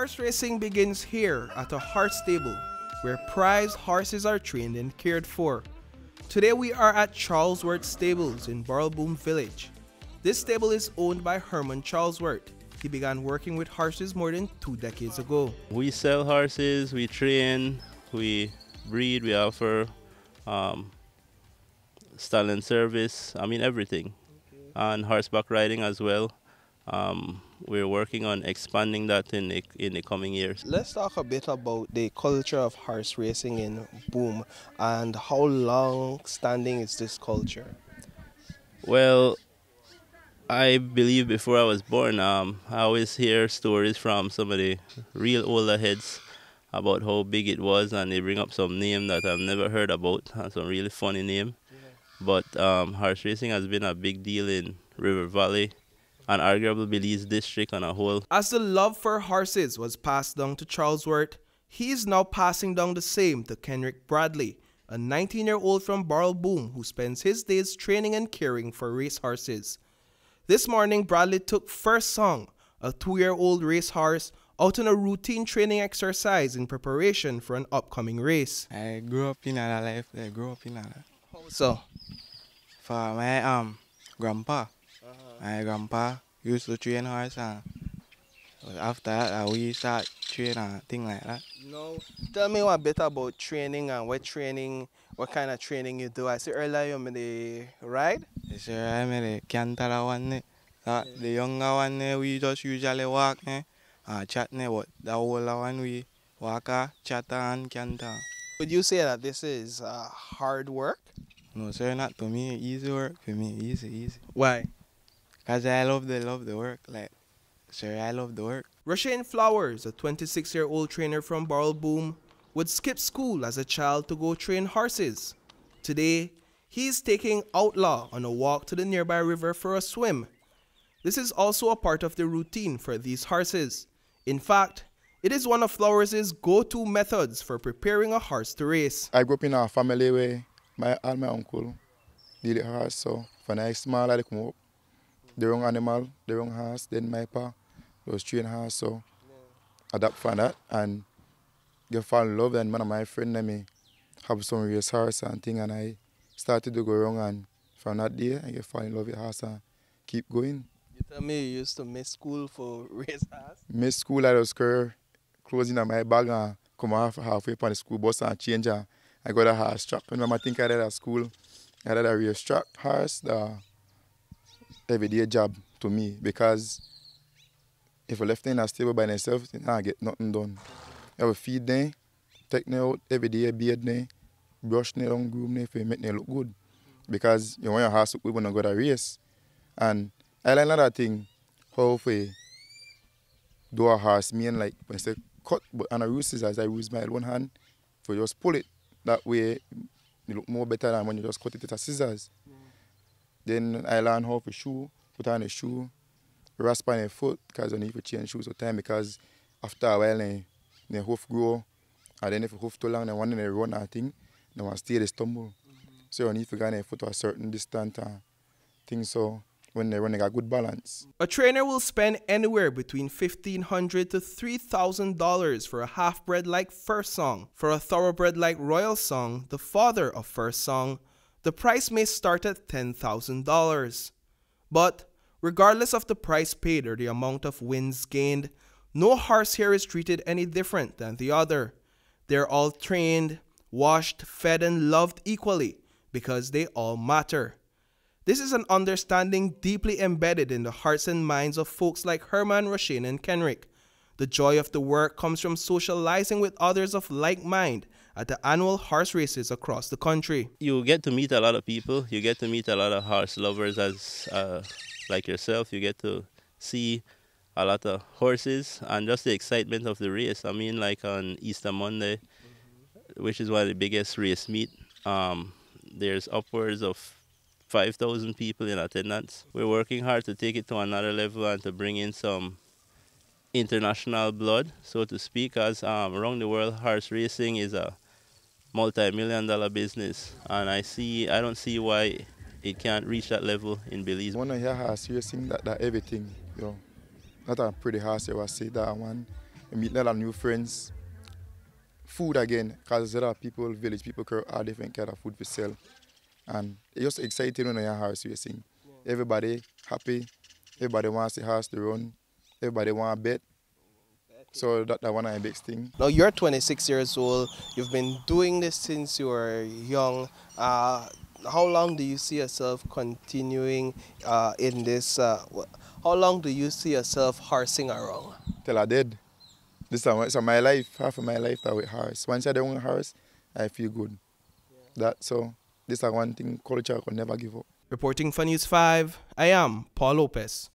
Horse racing begins here at a horse stable, where prized horses are trained and cared for. Today we are at Charlesworth Stables in Burrell Boom Village. This stable is owned by Herman Charlesworth. He began working with horses more than 2 decades ago. We sell horses, we train, we breed, we offer stallion service, everything. And horseback riding as well. We're working on expanding that in the coming years. Let's talk a bit about the culture of horse racing in Boom and how long standing is this culture? Well, I believe before I was born, I always hear stories from some of the real older heads about how big it was, and they bring up some name that I've never heard about, and some really funny name. Yeah. But horse racing has been a big deal in River Valley and arguably Belize district on a whole. As the love for horses was passed down to Charlesworth, he is now passing down the same to Kenrick Bradley, a 19-year-old from Burrell Boom who spends his days training and caring for race horses. This morning, Bradley took First Song, a 2-year-old racehorse, out on a routine training exercise in preparation for an upcoming race. I grew up in that life. How so? For my grandpa. My grandpa used to train horse, and after that we start training things like that. No. Tell me a bit about training and what kind of training you do. I see earlier you made the ride? Yes, sir, I made the canter one. The younger one we just usually walk and chat, but the older one we walk, chat and canter. Would you say that this is hard work? No, sir, not to me. Easy work for me. Easy. Why? Because I love the work. I love the work. Rashane Flowers, a 26-year-old trainer from Burrell Boom, would skip school as a child to go train horses. Today, he is taking Outlaw on a walk to the nearby river for a swim. This is also a part of the routine for these horses. In fact, it is one of Flowers' go-to methods for preparing a horse to race. I grew up in a family where my uncle did the horse, so when I was small, I come up. The wrong animal, the wrong horse, then my pa was train horse, so adapt for that and get fall in love. And one of my friends and me have some race horse and thing, and I started to go wrong, and from that day I get fall in love with horse and keep going. You tell me you used to miss school for race horse? Miss school, I was closing in my bag and come halfway on the school bus and change, and I got a horse track. When I think I did at school, I had a race track horse. Everyday job to me, because if I left them in a stable by myself, then I get nothing done. I will feed them, take them out every day, bathe them, brush them down, groom them, to make them look good. Because you want your horse to look good when you go to race. And I like another thing, how to do a horse, like when I say cut, but on a roost scissors, I use my one hand for just pull it. That way, it look more better than when you just cut it with a scissors. Then I learned how to shoe, put on a shoe, rasp on a foot, because you need to change shoes all the time, because after a while the hoof grow, and then if the hoof too long, then one they run and thing, they want to stay, they stumble. So you need to get a foot to a certain distance and things, so when they run, they got good balance. A trainer will spend anywhere between $1,500 to $3,000 for a half-bred like First Song. For a thoroughbred like Royal Song, the father of First Song, the price may start at $10,000. But regardless of the price paid or the amount of wins gained, no horse here is treated any different than the other. They're all trained, washed, fed, and loved equally because they all matter. This is an understanding deeply embedded in the hearts and minds of folks like Herman, Rashane, and Kenrick. The joy of the work comes from socializing with others of like mind at the annual horse races across the country. You get to meet a lot of people. You get to meet a lot of horse lovers as like yourself. You get to see a lot of horses and just the excitement of the race. Like on Easter Monday, which is one of the biggest race meet, there's upwards of 5,000 people in attendance. We're working hard to take it to another level and to bring in some international blood, so to speak, as around the world horse racing is a multi-million-dollar business, and I don't see why it can't reach that level in Belize. When I hear horse racing, that everything, not a pretty horse, I will say that one meet a lot of new friends. Food again, because there are people, village people, are different kind of food to sell. And it's just exciting when you're horse racing. Everybody happy, everybody wants the horse to run, everybody want to bet. So that's one of the big thing. Now you're 26 years old, you've been doing this since you were young. How long do you see yourself continuing in this? How long do you see yourself horsing around? Till I dead. This is my life, half of my life that with horse. Once I don't horse, I feel good. So this is one thing culture could never give up. Reporting for News 5, I am Paul Lopez.